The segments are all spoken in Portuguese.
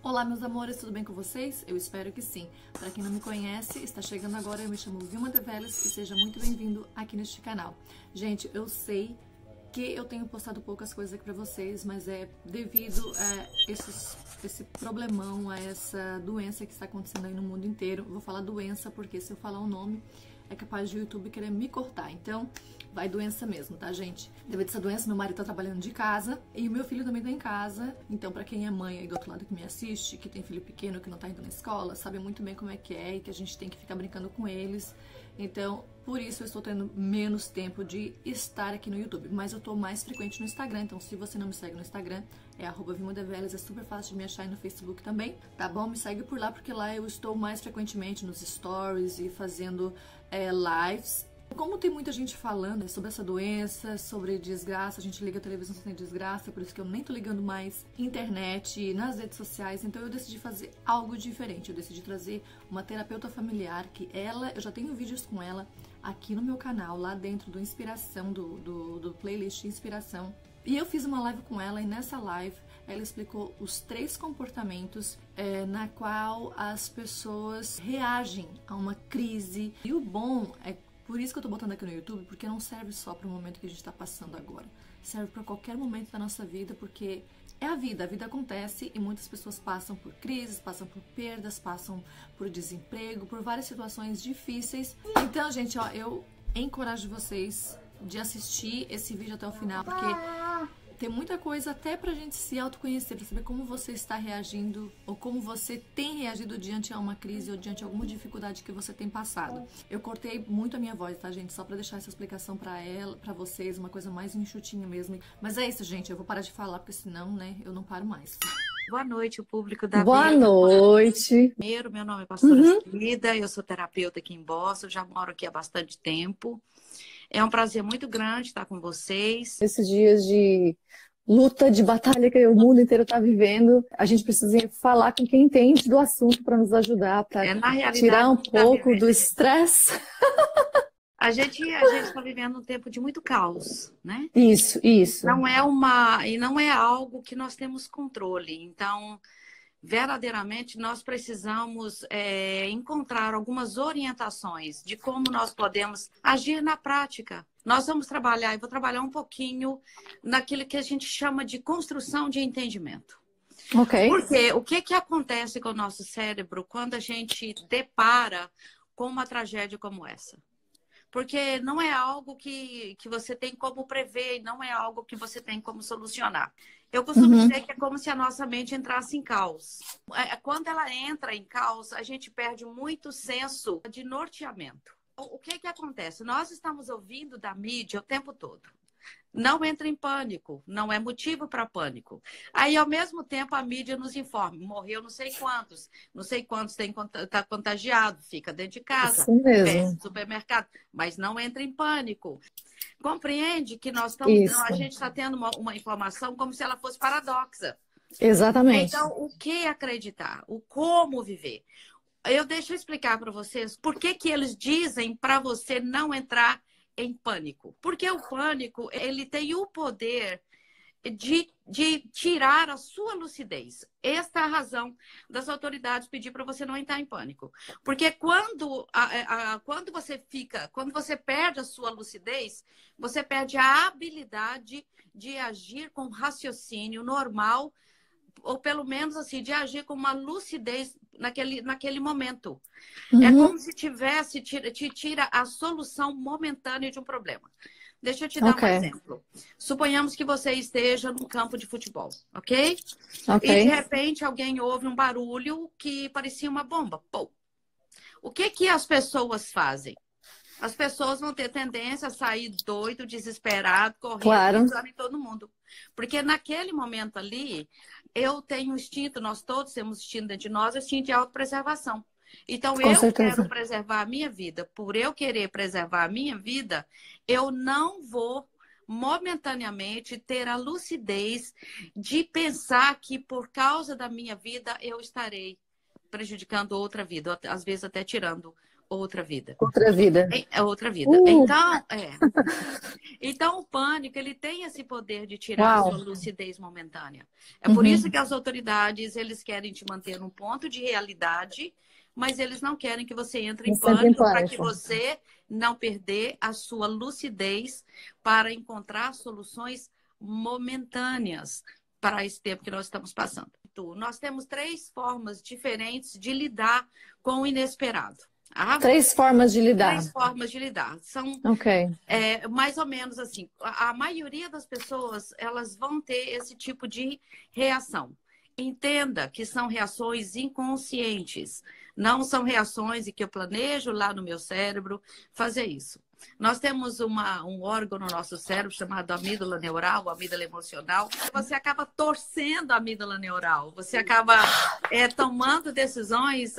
Olá, meus amores, tudo bem com vocês? Eu espero que sim. Para quem não me conhece, está chegando agora, eu me chamo Vilma Develes e seja muito bem-vindo aqui neste canal. Gente, eu sei que eu tenho postado poucas coisas aqui para vocês, mas é devido a esse problemão, a essa doença que está acontecendo aí no mundo inteiro. Eu vou falar doença porque se eu falar o nome, é capaz de o YouTube querer me cortar. Então, vai doença mesmo, tá, gente? Devido a essa doença, meu marido tá trabalhando de casa e o meu filho também tá em casa. Então, pra quem é mãe aí do outro lado que me assiste, que tem filho pequeno, que não tá indo na escola, sabe muito bem como é e que a gente tem que ficar brincando com eles. Então, por isso eu estou tendo menos tempo de estar aqui no YouTube. Mas eu tô mais frequente no Instagram, então se você não me segue no Instagram, é @VilmaDeveles, é super fácil de me achar aí no Facebook também, tá bom? Me segue por lá, porque lá eu estou mais frequentemente nos stories e fazendo lives. Como tem muita gente falando sobre essa doença, sobre desgraça, a gente liga a televisão sem desgraça, por isso que eu nem tô ligando mais internet, nas redes sociais, então eu decidi fazer algo diferente. Eu decidi trazer uma terapeuta familiar, que eu já tenho vídeos com ela aqui no meu canal, lá dentro do Inspiração, do playlist Inspiração. E eu fiz uma live com ela e nessa live ela explicou os 3 comportamentos na qual as pessoas reagem a uma crise. E o bom é por isso que eu tô botando aqui no YouTube, porque não serve só para o momento que a gente tá passando agora. Serve para qualquer momento da nossa vida, porque é a vida acontece e muitas pessoas passam por crises, passam por perdas, passam por desemprego, por várias situações difíceis. Então, gente, ó, eu encorajo vocês de assistir esse vídeo até o final, porque tem muita coisa até pra gente se autoconhecer, pra saber como você está reagindo ou como você tem reagido diante a uma crise ou diante a alguma dificuldade que você tem passado. Eu cortei muito a minha voz, tá, gente? Só pra deixar essa explicação pra vocês, uma coisa mais enxutinha mesmo. Mas é isso, gente, eu vou parar de falar, porque senão, né, eu não paro mais. Boa noite, o público da Boa noite. Primeiro, meu nome é Pastora Cida, eu sou terapeuta aqui em Boston, já moro aqui há bastante tempo. É um prazer muito grande estar com vocês. Esses dias de luta, de batalha que o mundo inteiro está vivendo, a gente precisa falar com quem entende do assunto para nos ajudar, para tirar um pouco do estresse. A gente está vivendo um tempo de muito caos, né? Isso. Não é algo que nós temos controle. Então, verdadeiramente, nós precisamos encontrar algumas orientações de como nós podemos agir na prática. Nós vamos trabalhar, eu vou trabalhar um pouquinho naquilo que a gente chama de construção de entendimento. Ok. Porque o que acontece com o nosso cérebro quando a gente depara com uma tragédia como essa? Porque não é algo que você tem como prever, não é algo que você tem como solucionar. Eu costumo dizer que é como se a nossa mente entrasse em caos. Quando ela entra em caos, a gente perde muito senso de norteamento. O que acontece? Nós estamos ouvindo da mídia o tempo todo. Não entra em pânico, não é motivo para pânico. Aí, ao mesmo tempo, a mídia nos informa, morreu não sei quantos está contagiado, fica dentro de casa, pede no supermercado, mas não entra em pânico. Compreende que a gente está tendo uma informação como se ela fosse paradoxa. Exatamente. Então, o que acreditar? O como viver? Deixa eu explicar para vocês por que eles dizem para você não entrar em pânico. Porque o pânico, ele tem o poder de tirar a sua lucidez. Esta é a razão das autoridades pedir para você não entrar em pânico. Porque quando você perde a sua lucidez, você perde a habilidade de agir com raciocínio normal, ou pelo menos assim, de agir com uma lucidez naquele momento. É como se te tira a solução momentânea de um problema. Deixa eu te dar um exemplo. Suponhamos que você esteja num campo de futebol, ok? E de repente alguém ouve um barulho que parecia uma bomba. Pô. O que as pessoas fazem? As pessoas vão ter tendência a sair doido, desesperado, correndo, pisando em todo mundo. Porque naquele momento ali, eu tenho um instinto, nós todos temos instinto dentro de nós, o instinto de autopreservação. Então, quero preservar a minha vida. Por eu querer preservar a minha vida, eu não vou momentaneamente ter a lucidez de pensar que por causa da minha vida eu estarei prejudicando outra vida, às vezes até tirando outra vida. Outra vida. É outra vida. Então, o pânico, ele tem esse poder de tirar a sua lucidez momentânea. É por isso que as autoridades, eles querem te manter num ponto de realidade, mas eles não querem que você entre em pânico para que você não perder a sua lucidez para encontrar soluções momentâneas para esse tempo que nós estamos passando. Nós temos 3 formas diferentes de lidar com o inesperado. 3 formas de lidar. 3 formas de lidar. São mais ou menos assim. A maioria das pessoas, elas vão ter esse tipo de reação. Entenda que são reações inconscientes. Não são reações em que eu planejo lá no meu cérebro fazer isso. Nós temos um órgão no nosso cérebro chamado amígdala neural, amígdala emocional. Você acaba torcendo a amígdala neural. Você acaba tomando decisões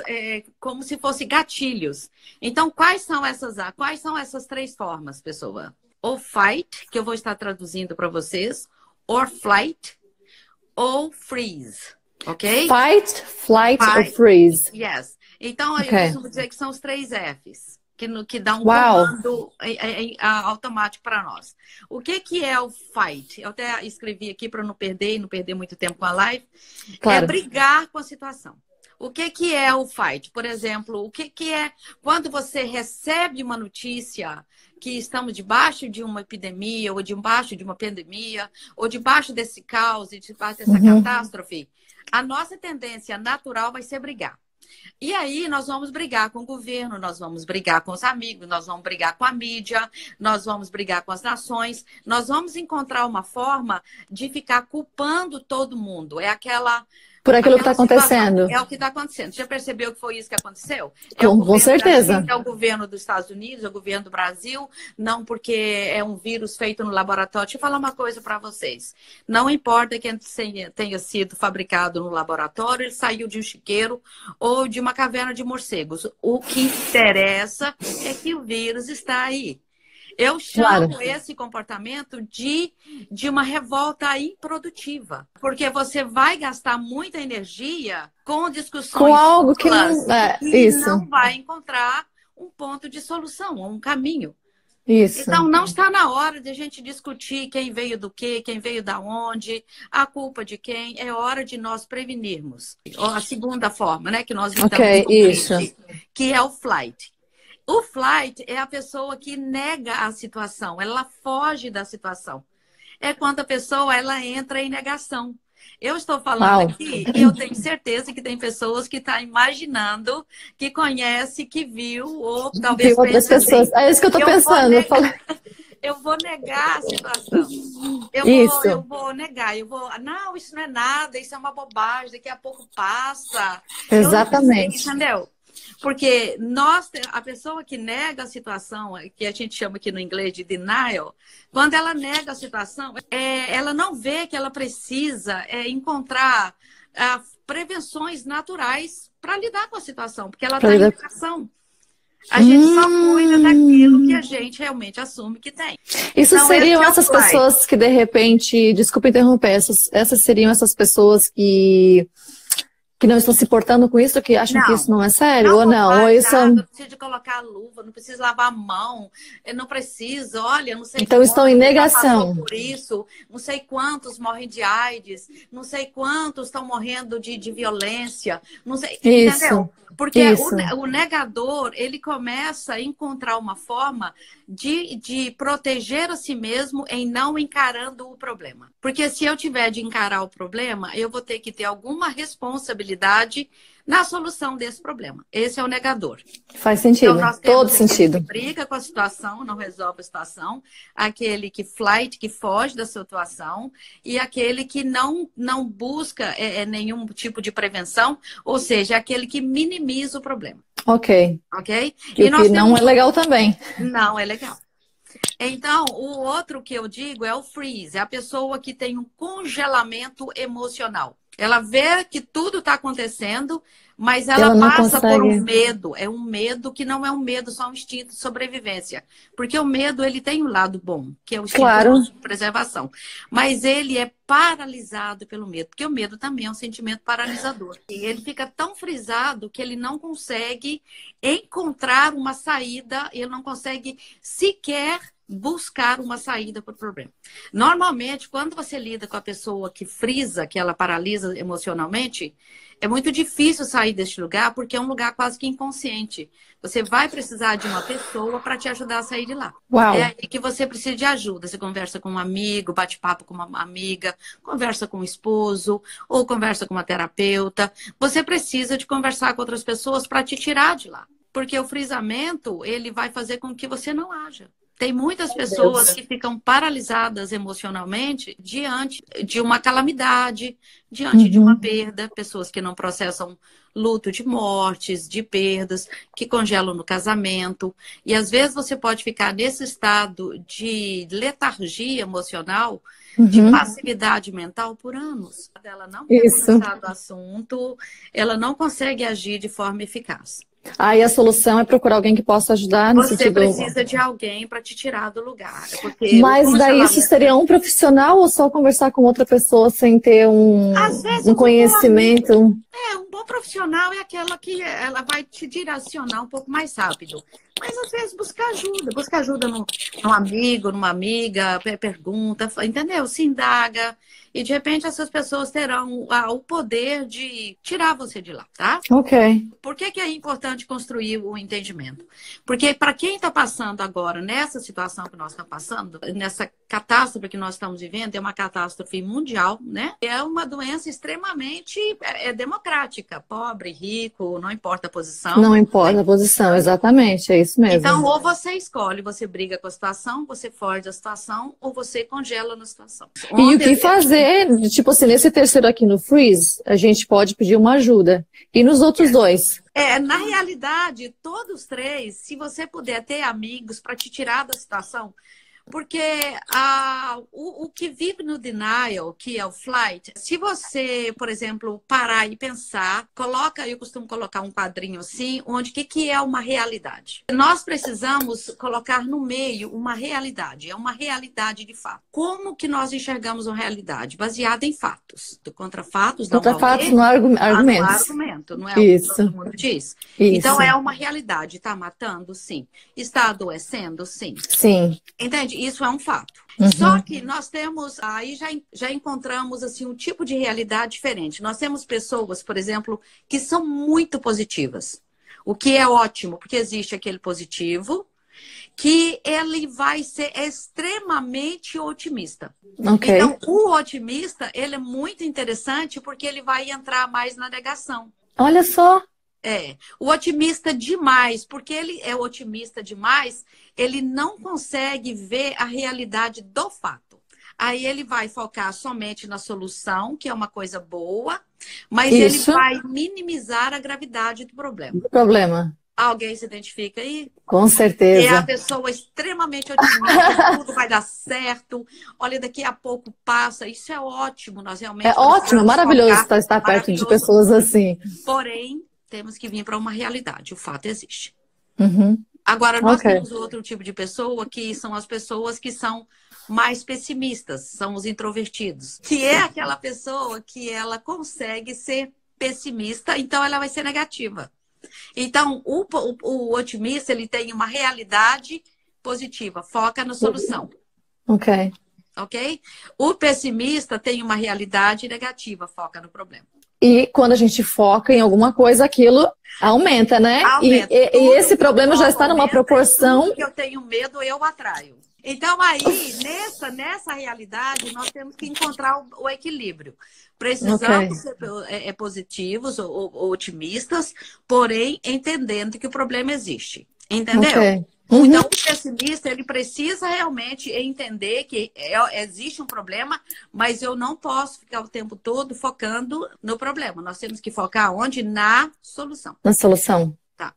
como se fossem gatilhos. Então, quais são essas 3 formas, pessoa? Ou fight, que eu vou estar traduzindo para vocês, or flight, ou freeze, ok? Fight, flight or freeze. Yes. Então, eu costumo dizer que são os 3 Fs, que dá um comando automático para nós. O que é o fight? Eu até escrevi aqui para não perder e não perder muito tempo com a live. Claro. É brigar com a situação. O que é o fight? Por exemplo, o que é quando você recebe uma notícia que estamos debaixo de uma epidemia, ou debaixo de uma pandemia, ou debaixo desse caos, debaixo dessa catástrofe, a nossa tendência natural vai ser brigar. E aí nós vamos brigar com o governo, nós vamos brigar com os amigos, nós vamos brigar com a mídia, nós vamos brigar com as nações, nós vamos encontrar uma forma de ficar culpando todo mundo. É aquela... Por aquilo que está acontecendo. É o que está acontecendo. Você já percebeu que foi isso que aconteceu? Com certeza. É o governo dos Estados Unidos, é o governo do Brasil, não porque é um vírus feito no laboratório. Deixa eu falar uma coisa para vocês. Não importa que tenha sido fabricado no laboratório, ele saiu de um chiqueiro ou de uma caverna de morcegos. O que interessa é que o vírus está aí. Eu chamo esse comportamento de uma revolta improdutiva. Porque você vai gastar muita energia com discussões com algo que não vai encontrar um ponto de solução, um caminho. Isso. Então, não está na hora de a gente discutir quem veio do quê, quem veio da onde, a culpa de quem. É hora de nós prevenirmos. A segunda forma, né, que nós estamos que é o flight. O flight é a pessoa que nega a situação, ela foge da situação. É quando a pessoa ela entra em negação. Eu estou falando aqui e eu tenho certeza que tem pessoas que estão imaginando, que conhece, que viu, ou talvez tem outras pessoas. É isso que eu estou pensando. Eu vou negar a situação. Eu vou negar. Não, isso não é nada, isso é uma bobagem, daqui a pouco passa. Exatamente. Entendeu? Porque a pessoa que nega a situação, que a gente chama aqui no inglês de denial, quando ela nega a situação, ela não vê que ela precisa encontrar prevenções naturais para lidar com a situação, porque ela está em negação. A gente só cuida daquilo que a gente realmente assume que tem. Isso então, seriam essas pessoas que, de repente, desculpa interromper, essas seriam essas pessoas que não estão se portando com isso, que acham que isso não é sério, ou não? Ou isso... Não precisa colocar luva, não precisa lavar a mão, não precisa, olha, não sei então estão em negação. Por isso, não sei quantos morrem de AIDS, não sei quantos estão morrendo de violência, não sei, entendeu? Porque o negador, ele começa a encontrar uma forma de proteger a si mesmo em não encarando o problema. Porque se eu tiver de encarar o problema, eu vou ter que ter alguma responsabilidade na solução desse problema. Esse é o negador. Faz sentido, então, todo sentido. Que briga com a situação, não resolve a situação. Aquele que que foge da situação. E aquele que não busca nenhum tipo de prevenção. Ou seja, aquele que minimiza o problema. Ok. Ok? E o que não é legal também. Não é legal. Então, o outro que eu digo é o freeze. É a pessoa que tem um congelamento emocional. Ela vê que tudo está acontecendo, mas ela passa por um medo. É um medo que não é um medo, só um instinto de sobrevivência. Porque o medo, ele tem um lado bom, que é o instinto de preservação. Mas ele é paralisado pelo medo, porque o medo também é um sentimento paralisador. E ele fica tão frisado que ele não consegue encontrar uma saída, ele não consegue sequer buscar uma saída para o problema. Normalmente, quando você lida com a pessoa que frisa, que ela paralisa emocionalmente, é muito difícil sair deste lugar, porque é um lugar quase que inconsciente. Você vai precisar de uma pessoa para te ajudar a sair de lá. Uau. É aí que você precisa de ajuda. Você conversa com um amigo, bate papo com uma amiga, conversa com um esposo, ou conversa com uma terapeuta. Você precisa de conversar com outras pessoas para te tirar de lá. Porque o frisamento, ele vai fazer com que você não haja. Tem muitas pessoas que ficam paralisadas emocionalmente diante de uma calamidade, diante de uma perda, pessoas que não processam luto de mortes, de perdas, que congelam no casamento. E às vezes você pode ficar nesse estado de letargia emocional, de passividade mental por anos. Ela não quer conversar do assunto, ela não consegue agir de forma eficaz. Aí a solução é procurar alguém que possa ajudar no Você sentido... precisa de alguém para te tirar do lugar. Mas daí isso seria um profissional ou só conversar com outra pessoa sem ter um conhecimento? Um bom profissional é aquela que ela vai te direcionar um pouco mais rápido. Mas às vezes busca ajuda num amigo, numa amiga, pergunta, entendeu? Se indaga. E de repente essas pessoas terão o poder de tirar você de lá, tá? Ok. Por que é importante construir o entendimento? Porque para quem está passando agora nessa situação que nós estamos passando, nessa catástrofe que nós estamos vivendo, é uma catástrofe mundial, né? É uma doença extremamente democrática. Pobre, rico, não importa a posição. Não importa a posição, exatamente, é isso mesmo. Então, ou você escolhe, você briga com a situação, você foge da situação, ou você congela na situação. E o que fazer, tipo assim, nesse terceiro aqui no Freeze, a gente pode pedir uma ajuda. E nos outros dois? Na realidade, todos três, se você puder ter amigos para te tirar da situação, porque o que vive no denial, que é o flight, se você, por exemplo, parar e pensar, eu costumo colocar um quadrinho assim, onde que é uma realidade? Nós precisamos colocar no meio uma realidade, é uma realidade de fato. Como que nós enxergamos uma realidade? Baseada em fatos. Contra fatos, não contra fatos, não argumentos. Não há argumento, não é o que todo mundo diz. Isso. Então, é uma realidade. Está matando? Sim. Está adoecendo? Sim. Sim. Entende? Isso é um fato. Só que nós temos, aí já encontramos assim um tipo de realidade diferente. Nós temos pessoas, por exemplo, que são muito positivas. O que é ótimo, porque existe aquele positivo que ele vai ser extremamente otimista. Okay. Então, o otimista, ele é muito interessante porque ele vai entrar mais na negação. Olha só. O otimista demais, porque ele é otimista demais, ele não consegue ver a realidade do fato. Aí ele vai focar somente na solução, que é uma coisa boa, mas ele vai minimizar a gravidade do problema. Alguém se identifica aí? Com certeza. É a pessoa extremamente otimista, tudo vai dar certo. Olha, daqui a pouco passa. Isso é ótimo, nós realmente... É ótimo, maravilhoso estar perto de pessoas assim. Porém, temos que vir para uma realidade. O fato existe. Agora, nós temos outro tipo de pessoa, que são as pessoas que são mais pessimistas, são os introvertidos. Que é aquela pessoa que ela consegue ser pessimista, então ela vai ser negativa. Então, o otimista, ele tem uma realidade positiva, foca na solução. Ok. O pessimista tem uma realidade negativa, foca no problema. E quando a gente foca em alguma coisa, aquilo aumenta, né? Aumenta. E esse problema já está numa proporção... Tudo que eu tenho medo, eu atraio. Então, aí, nessa realidade, nós temos que encontrar o equilíbrio. Precisamos ser positivos ou otimistas, porém, entendendo que o problema existe. Entendeu? Então, o pessimista, ele precisa realmente entender que existe um problema, mas eu não posso ficar o tempo todo focando no problema. Nós temos que focar onde? Na solução. Na solução. Tá.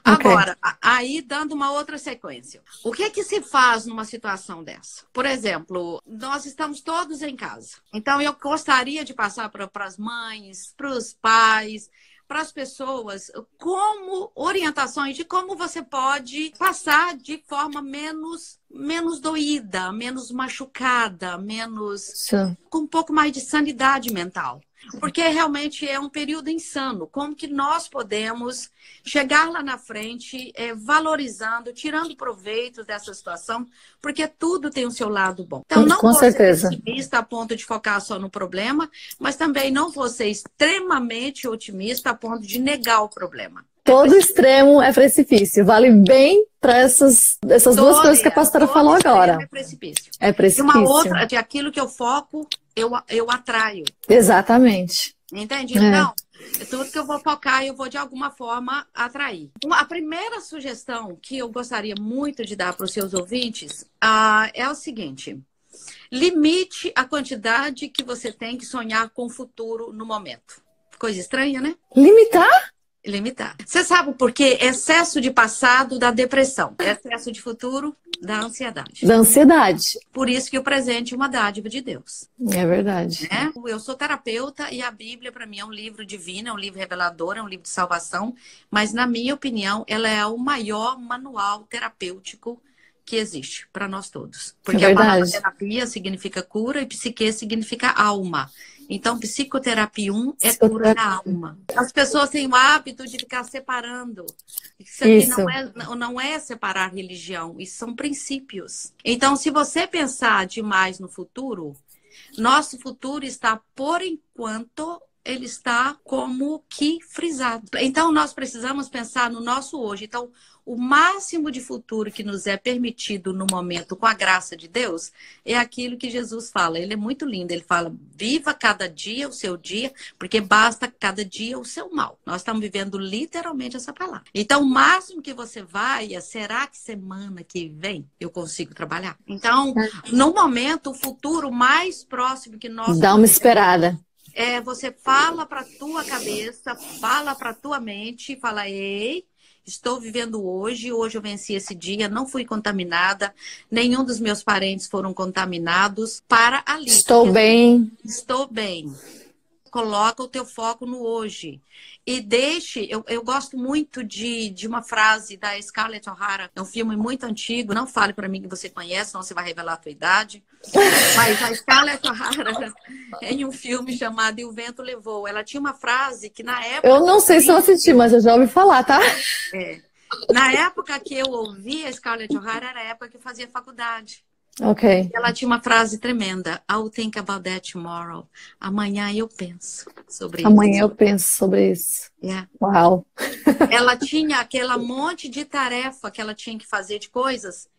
Ok. Agora, aí dando uma outra sequência. O que é que se faz numa situação dessa? Por exemplo, nós estamos todos em casa. Então, eu gostaria de passar para as mães, para os pais, para as pessoas, como orientações de como você pode passar de forma menos doída, menos machucada, com um pouco mais de sanidade mental. Porque realmente é um período insano. Como que nós podemos chegar lá na frente valorizando, tirando proveito dessa situação, porque tudo tem o seu lado bom. Então, não vou ser pessimista a ponto de focar só no problema, mas também não vou ser extremamente otimista a ponto de negar o problema. Todo extremo é precipício. Vale bem para essas duas coisas que a pastora falou agora. É precipício. É precipício. E uma outra, de aquilo que eu foco, eu atraio. Exatamente. Entende? Então, tudo que eu vou focar, eu vou de alguma forma atrair. A primeira sugestão que eu gostaria muito de dar para os seus ouvintes é o seguinte: limite a quantidade que você tem que sonhar com o futuro no momento. Coisa estranha, né? Limitar. Você sabe por quê? Excesso de passado dá depressão. Excesso de futuro dá ansiedade. Da ansiedade. Por isso que o presente é uma dádiva de Deus. É verdade. Né? Eu sou terapeuta e a Bíblia, para mim, é um livro divino, é um livro revelador, é um livro de salvação. Mas, na minha opinião, ela é o maior manual terapêutico que existe para nós todos. Porque a palavra terapia significa cura e psique significa alma. Então, psicoterapia 1 é cura da alma. As pessoas têm o hábito de ficar separando. Isso aqui não é separar religião, isso são princípios. Então, se você pensar demais no futuro, nosso futuro está, por enquanto, ele está como que frisado. Então, nós precisamos pensar no nosso hoje. Então, o máximo de futuro que nos é permitido no momento, com a graça de Deus, é aquilo que Jesus fala. Ele é muito lindo. Ele fala: viva cada dia o seu dia, porque basta cada dia o seu mal. Nós estamos vivendo literalmente essa palavra. Então, o máximo que você vai será que semana que vem eu consigo trabalhar? Então, no momento, o futuro mais próximo que nós... Dá uma esperada. Você fala para tua cabeça, fala para tua mente, fala: ei, estou vivendo hoje eu venci esse dia, não fui contaminada, nenhum dos meus parentes foram contaminados, para ali. Estou bem. Estou bem. Coloca o teu foco no hoje. E deixe... Eu gosto muito de uma frase da Scarlett O'Hara. É um filme muito antigo. Não fale para mim que você conhece, senão você vai revelar a tua idade. Mas a Scarlett O'Hara, em um filme chamado E o Vento Levou, ela tinha uma frase que na época... Eu não sei se eu assisti, mas eu já ouvi falar, tá? Na época que eu ouvi a Scarlett O'Hara, era a época que eu fazia faculdade. Ok. Ela tinha uma frase tremenda: I'll think about that tomorrow. Amanhã eu penso sobre isso. Amanhã eu penso sobre isso. Uau. Ela tinha aquele monte de tarefa que ela tinha que fazer de coisas,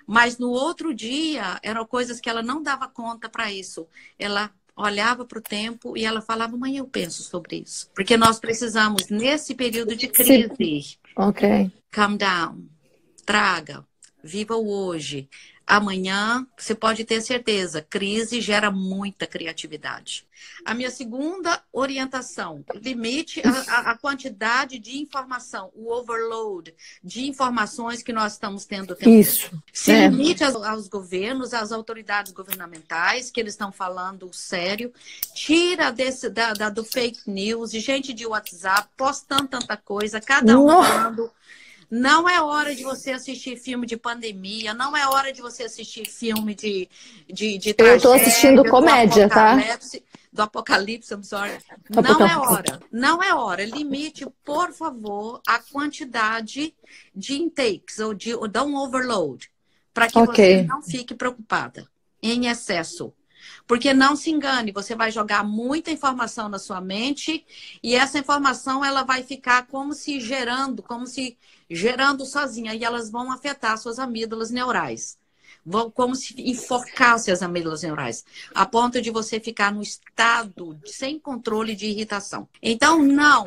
mas no outro dia eram coisas que ela não dava conta para isso. Ela olhava para o tempo e ela falava: amanhã eu penso sobre isso. Porque nós precisamos, nesse período de crise, calm down, traga, viva o hoje. Amanhã, você pode ter certeza, crise gera muita criatividade. A minha segunda orientação: limite a quantidade de informação, o overload de informações que nós estamos tendo. Isso. Se limite aos governos, às autoridades governamentais, que eles estão falando sério. Tira do fake news, de gente de WhatsApp postando tanta coisa, cada um falando... Não é hora de você assistir filme de pandemia, não é hora de você assistir filme de tragédia. Eu tô assistindo comédia, tá? Do apocalipse, I'm sorry. Não é hora. Não é hora. Limite, por favor, a quantidade de intakes ou dá um overload, para que você não fique preocupada em excesso. Porque não se engane, você vai jogar muita informação na sua mente e essa informação ela vai ficar como se gerando sozinha, e elas vão afetar suas amígdalas neurais. Vão como se enfocasse as amígdalas neurais, a ponto de você ficar no estado sem controle de irritação. Então, não.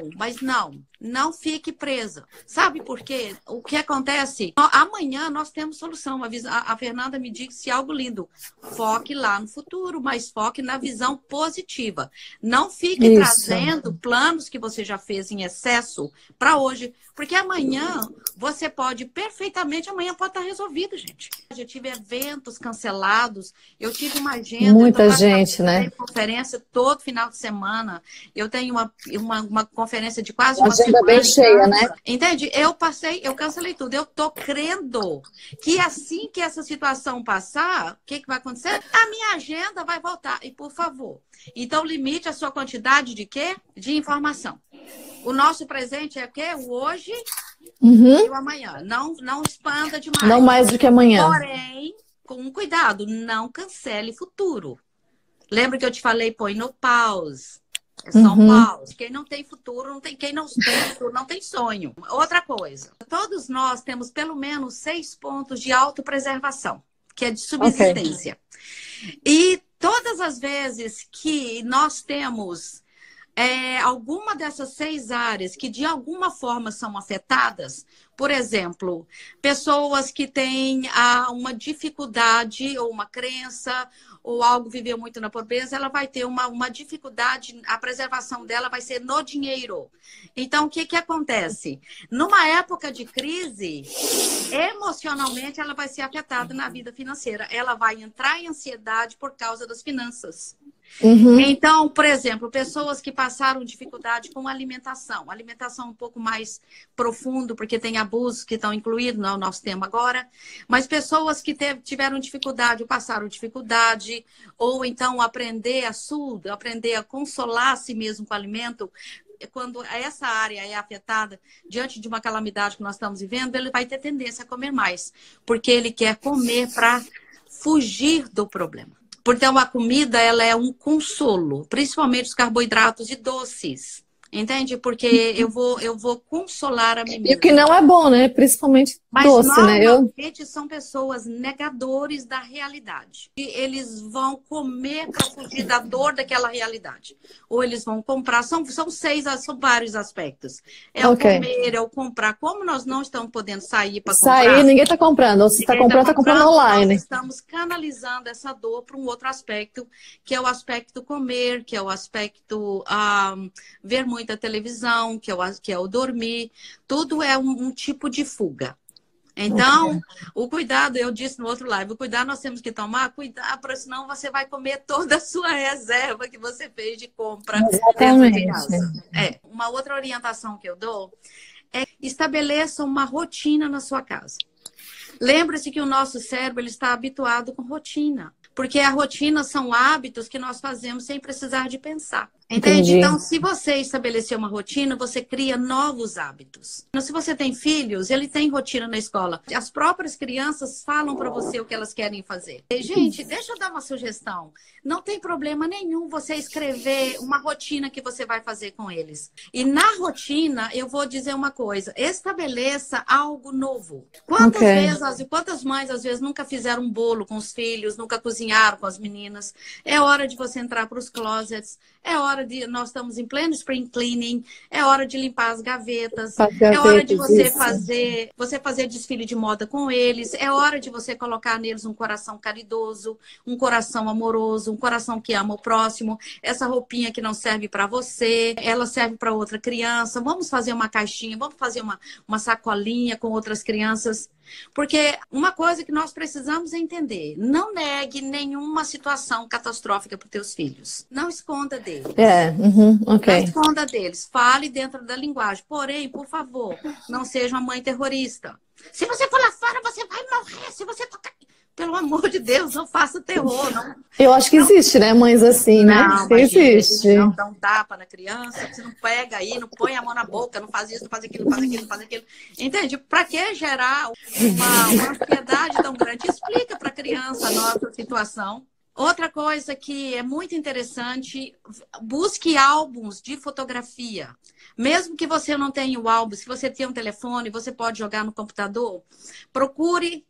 Não fique presa. Sabe por quê? O que acontece? Amanhã nós temos solução. A Fernanda me disse algo lindo. Foque lá no futuro, mas foque na visão positiva. Não fique trazendo planos que você já fez em excesso para hoje. Porque amanhã você pode perfeitamente, amanhã pode estar resolvido, gente. Eu tive eventos cancelados, eu tive uma agenda. Muita gente, né? Conferência todo final de semana. Eu tenho uma conferência de quase uma agenda bem cheia, né? Entende? Eu cancelei tudo. Eu tô crendo que assim que essa situação passar, o que vai acontecer? A minha agenda vai voltar. E por favor, então limite a sua quantidade de quê? De informação. O nosso presente é o quê? O hoje e o amanhã. Não expanda demais. Não mais do que amanhã. Porém, com cuidado, não cancele futuro. Lembra que eu te falei, põe no pause. É só um pause. Quem não tem futuro, não tem. Quem não tem futuro, não tem sonho. Outra coisa. Todos nós temos pelo menos 6 pontos de autopreservação, que é de subsistência. E todas as vezes que nós temos alguma dessas 6 áreas que de alguma forma são afetadas, por exemplo, pessoas que têm uma dificuldade ou uma crença ou algo viveu muito na pobreza, ela vai ter uma dificuldade, a preservação dela vai ser no dinheiro. Então, o que acontece? Numa época de crise, emocionalmente ela vai ser afetada na vida financeira. Ela vai entrar em ansiedade por causa das finanças. Então, por exemplo, pessoas que passaram dificuldade com alimentação um pouco mais profundo, porque tem abusos que estão incluídos no nosso tema agora, mas pessoas que tiveram dificuldade ou passaram dificuldade, ou então aprender a consolar a si mesmo com o alimento. Quando essa área é afetada diante de uma calamidade que nós estamos vivendo, ele vai ter tendência a comer mais, porque ele quer comer para fugir do problema. Porque uma comida, ela é um consolo, principalmente os carboidratos e doces. Entende? Porque eu vou consolar a mim mesma. E o que não é bom, né? Principalmente doce, né? Normalmente são pessoas negadores da realidade. E eles vão comer para fugir da dor daquela realidade. Ou eles vão comprar. São vários aspectos. É o comer, é o comprar. Como nós não estamos podendo sair para comprar... Sair, ninguém está comprando. Ou se está comprando, está comprando online. Nós estamos canalizando essa dor para um outro aspecto, que é o aspecto comer, que é o aspecto ver muita televisão, que é o dormir. Tudo é um tipo de fuga. Então, o cuidado, eu disse no outro live, o cuidado nós temos que tomar, cuidado, porque senão você vai comer toda a sua reserva que você fez de compra dentro de casa. Uma outra orientação que eu dou é estabeleça uma rotina na sua casa. Lembre-se que o nosso cérebro ele está habituado com rotina, porque a rotina são hábitos que nós fazemos sem precisar de pensar. Entende? Entendi. Então, se você estabelecer uma rotina, você cria novos hábitos. Então, se você tem filhos, ele tem rotina na escola. As próprias crianças falam para você o que elas querem fazer. E, gente, deixa eu dar uma sugestão. Não tem problema nenhum você escrever uma rotina que você vai fazer com eles. E na rotina, eu vou dizer uma coisa. Estabeleça algo novo. Quantas mães, às vezes, nunca fizeram um bolo com os filhos, nunca cozinharam com as meninas? É hora de você entrar para os closets. É hora nós estamos em pleno spring cleaning, é hora de limpar as gavetas, é hora de você fazer desfile de moda com eles, é hora de você colocar neles um coração caridoso, um coração amoroso, um coração que ama o próximo, essa roupinha que não serve para você, ela serve para outra criança, vamos fazer uma caixinha, vamos fazer uma sacolinha com outras crianças. Porque uma coisa que nós precisamos entender, não negue nenhuma situação catastrófica para os teus filhos. Não esconda deles. Não esconda deles. Fale dentro da linguagem. Porém, por favor, não seja uma mãe terrorista. Se você for lá fora, você vai morrer. Se você tocar... Pelo amor de Deus, não faça terror. Não. Eu acho que existe, né? Mães assim, né? Existe. Não dá um tapa na criança, você não pega aí, não põe a mão na boca, não faz isso, não faz aquilo, não faz aquilo, não faz aquilo. Entende? Para que gerar uma ansiedade tão grande? Explica para a criança a nossa situação. Outra coisa que é muito interessante, busque álbuns de fotografia. Mesmo que você não tenha o álbum, se você tem um telefone, você pode jogar no computador. Procure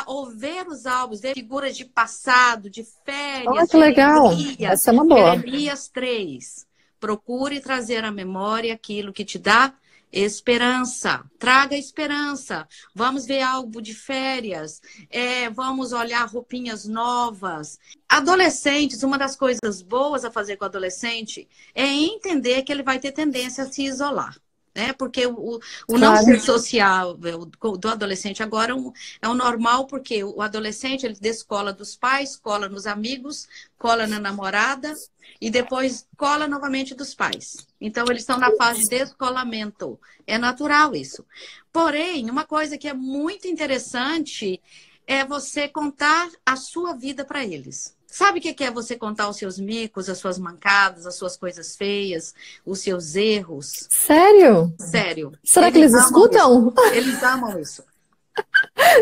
ou ver os álbuns, ver figuras de passado, de férias. Que legal! Essa é uma boa. Jeremias 3. Procure trazer à memória aquilo que te dá Esperança, traga esperança. Vamos ver algo de férias, vamos olhar roupinhas novas. Adolescentes, uma das coisas boas a fazer com o adolescente é entender que ele vai ter tendência a se isolar. Né? Porque o não ser social do adolescente agora é o normal, porque o adolescente ele descola dos pais, cola nos amigos, cola na namorada e depois cola novamente dos pais. Então, eles estão na fase de descolamento. É natural isso. Porém, uma coisa que é muito interessante é você contar a sua vida para eles. Sabe o que é você contar os seus micos, as suas mancadas, as suas coisas feias, os seus erros? Sério? Sério. Será que eles escutam? Eles amam isso.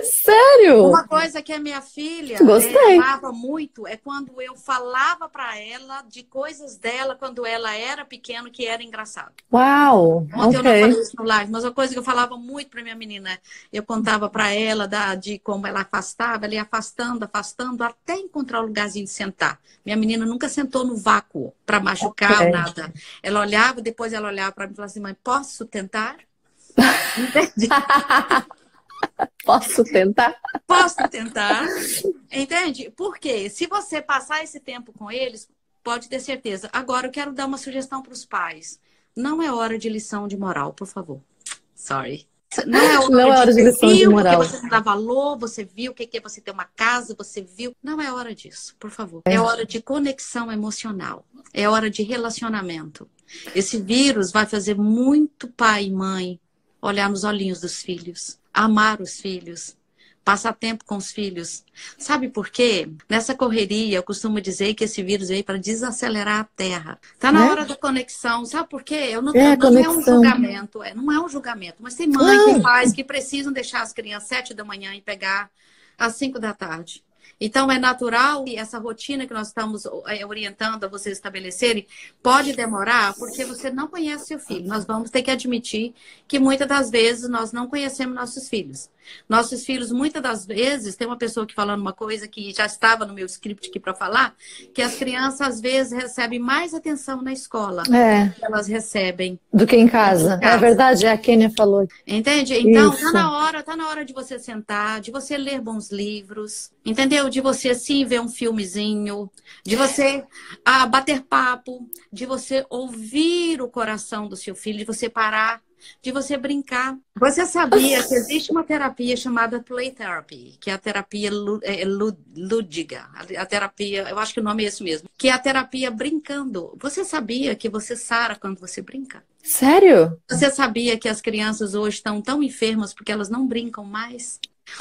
Sério? Uma coisa que a minha filha amava muito é quando eu falava para ela de coisas dela quando ela era pequena que era engraçado. Uau! Ontem eu não falei isso no live, mas uma coisa que eu falava muito para minha menina, eu contava para ela de como ela afastava, ela ia afastando, afastando, até encontrar um lugarzinho de sentar. Minha menina nunca sentou no vácuo para machucar ou nada. Ela olhava, depois ela olhava para mim e falava assim, mãe, posso tentar? Entendi. Posso tentar? Posso tentar. Entende? Porque se você passar esse tempo com eles, pode ter certeza. Agora, eu quero dar uma sugestão para os pais. Não é hora de lição de moral, por favor. Sorry. Não é hora de lição de moral. Porque você não dá valor, você viu o que é você ter uma casa, você viu. Não é hora disso, por favor. É hora de conexão emocional. É hora de relacionamento. Esse vírus vai fazer muito pai e mãe olhar nos olhinhos dos filhos. Amar os filhos, passar tempo com os filhos. Sabe por quê? Nessa correria, eu costumo dizer que esse vírus veio para desacelerar a Terra. Tá na hora da conexão. Sabe por quê? Não é um julgamento. Não é um julgamento. Mas tem mães e pais que precisam deixar as crianças às 7 da manhã e pegar às 5 da tarde. Então, é natural que essa rotina que nós estamos orientando a vocês estabelecerem pode demorar porque você não conhece seu filho. Nós vamos ter que admitir que muitas das vezes nós não conhecemos nossos filhos. Nossos filhos, muitas das vezes, tem uma pessoa que falando uma coisa que já estava no meu script aqui para falar, que as crianças às vezes recebem mais atenção na escola do que elas recebem do que em casa. É verdade, a Kênia falou. Entende? Então, tá na hora de você sentar, de você ler bons livros, entendeu? De você sim ver um filmezinho, de você bater papo, de você ouvir o coração do seu filho, de você parar, de você brincar. Você sabia que existe uma terapia chamada Play Therapy, que é a terapia lúdica, a terapia, eu acho que o nome é esse mesmo, que é a terapia brincando. Você sabia que você sara quando você brinca? Sério? Você sabia que as crianças hoje estão tão enfermas porque elas não brincam mais?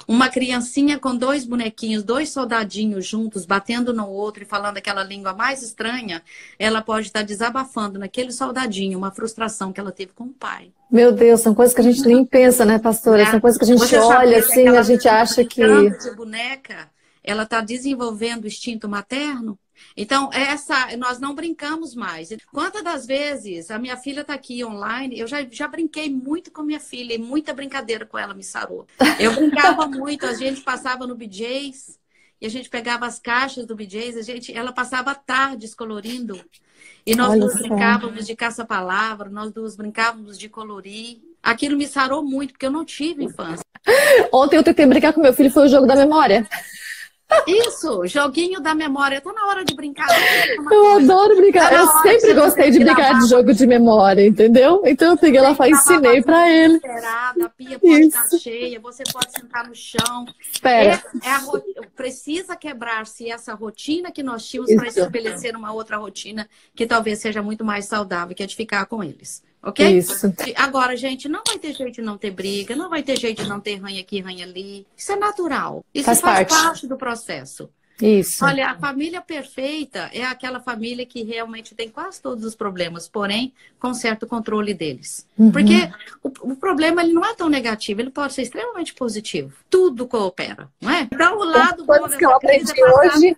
Uma criancinha com 2 bonequinhos, 2 soldadinhos juntos, batendo no outro e falando aquela língua mais estranha, ela pode estar desabafando naquele soldadinho uma frustração que ela teve com o pai. Meu Deus, são coisas que a gente nem pensa, né, pastora? São coisas que a gente olha assim e a gente acha que... de boneca, ela está desenvolvendo o instinto materno. Então, nós não brincamos mais. Quantas das vezes a minha filha está aqui online, eu já brinquei muito com minha filha e muita brincadeira com ela me sarou. Eu brincava muito, a gente passava no BJ's e a gente pegava as caixas do BJ's, ela passava tardes colorindo. E nós duas brincávamos de caça-palavra, nós duas brincávamos de colorir. Aquilo me sarou muito, porque eu não tive infância. Ontem eu tentei brincar com meu filho, foi o jogo da memória. Isso, joguinho da memória. Tá na hora de brincar. Eu adoro brincar. Eu sempre gostei de brincar de jogo de memória, entendeu? Então eu peguei lá e ensinei pra ele. A pia pode estar cheia, você pode sentar no chão. Espera. Precisa quebrar-se essa rotina que nós tínhamos para estabelecer uma outra rotina que talvez seja muito mais saudável, que é de ficar com eles. Ok? Isso. Agora, gente, não vai ter jeito de não ter briga, não vai ter jeito de não ter ranha aqui, ranha ali. Isso é natural. Isso faz parte do processo. Isso. Olha, a família perfeita é aquela família que realmente tem quase todos os problemas, porém, com certo controle deles. Porque o problema ele não é tão negativo, ele pode ser extremamente positivo. Tudo coopera, não é? Então, o lado bom que eu aprendi hoje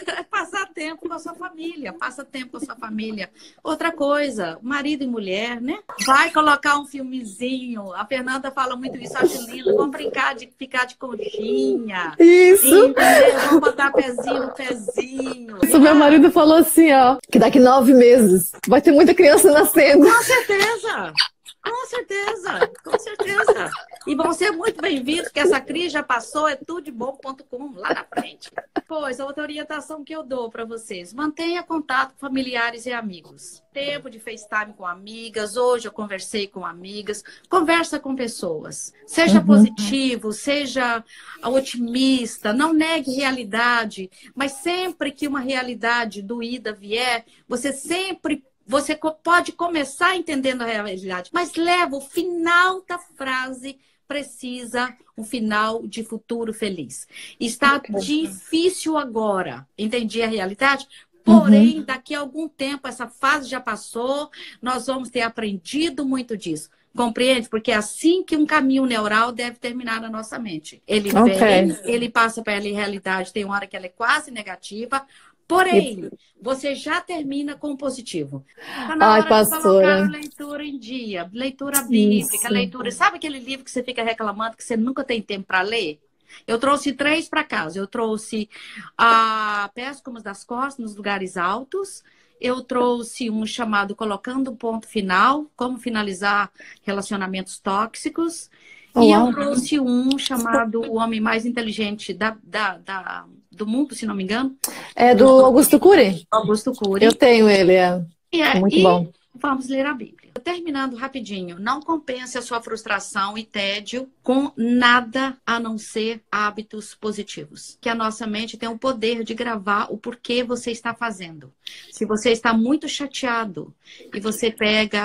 é passar tempo com a sua família, passa tempo com a sua família. Outra coisa, marido e mulher, né? Vai colocar um filmezinho. A Fernanda fala muito isso, acho lindo. Vamos brincar de ficar de conchinha. Isso. Vamos botar pezinho no pezinho. Isso, meu marido falou assim, ó, que daqui 9 meses vai ter muita criança nascendo. Com certeza. Com certeza, com certeza. E vão ser muito bem-vindos, que essa crise já passou, é tudebom.com lá na frente. Pois, a outra orientação que eu dou para vocês, mantenha contato com familiares e amigos. Tempo de FaceTime com amigas, hoje eu conversei com amigas, conversa com pessoas. Seja positivo, seja otimista, não negue realidade, mas sempre que uma realidade doída vier, você pode começar entendendo a realidade, mas leva o final da frase, precisa um final de futuro feliz. Está difícil agora, entendi a realidade? Porém, daqui a algum tempo, essa fase já passou, nós vamos ter aprendido muito disso. Compreende? Porque é assim que um caminho neural deve terminar na nossa mente. Ele vem, ele passa pela realidade, tem uma hora que ela é quase negativa, porém, você já termina com o positivo. Tá na hora de colocar a leitura em dia, leitura bíblica, leitura. Sabe aquele livro que você fica reclamando que você nunca tem tempo para ler? Eu trouxe 3 para casa. Eu trouxe Pés como das Costas nos Lugares Altos. Eu trouxe um chamado Colocando um Ponto Final, como finalizar relacionamentos tóxicos. E eu trouxe um chamado O Homem Mais Inteligente do Mundo, se não me engano. É do Augusto Cury? Augusto Cury. Eu tenho ele, muito bom. Vamos ler a Bíblia. Terminando rapidinho, não compense a sua frustração e tédio com nada a não ser hábitos positivos. Que a nossa mente tem o poder de gravar o porquê você está fazendo. Se você está muito chateado e você pega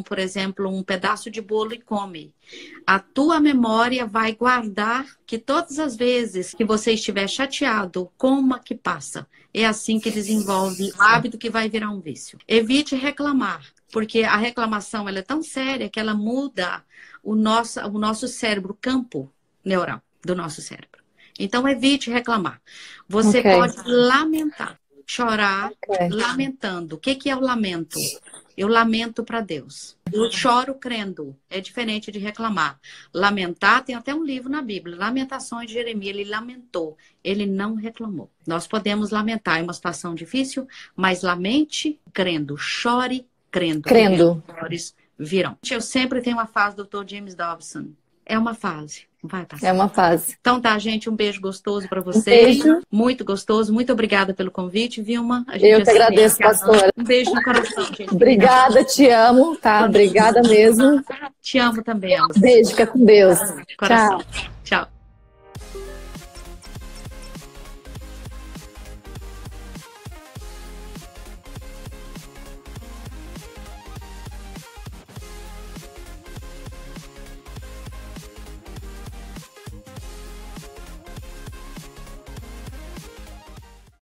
por exemplo, um pedaço de bolo e come, a tua memória vai guardar que todas as vezes que você estiver chateado, coma que passa. É assim que desenvolve o hábito que vai virar um vício. Evite reclamar. Porque a reclamação ela é tão séria que ela muda o nosso cérebro, o campo neural do nosso cérebro. Então, evite reclamar. Você pode lamentar, chorar, lamentando. O que é o lamento? Eu lamento para Deus. Eu choro crendo. É diferente de reclamar. Lamentar, tem até um livro na Bíblia, Lamentações de Jeremias. Ele lamentou, ele não reclamou. Nós podemos lamentar, é uma situação difícil, mas lamente crendo, chore crendo. Os virão. Eu sempre tenho uma fase do Dr. James Dobson. É uma fase. Vai passar. É uma fase. Então tá, gente. Um beijo gostoso para vocês. Um beijo. Muito gostoso. Muito obrigada pelo convite, Vilma. Eu que agradeço, pastora. Um beijo no coração, gente. Obrigada, te amo, tá? Obrigada mesmo. Te amo também, Ana. Beijo, fica com Deus. Tchau.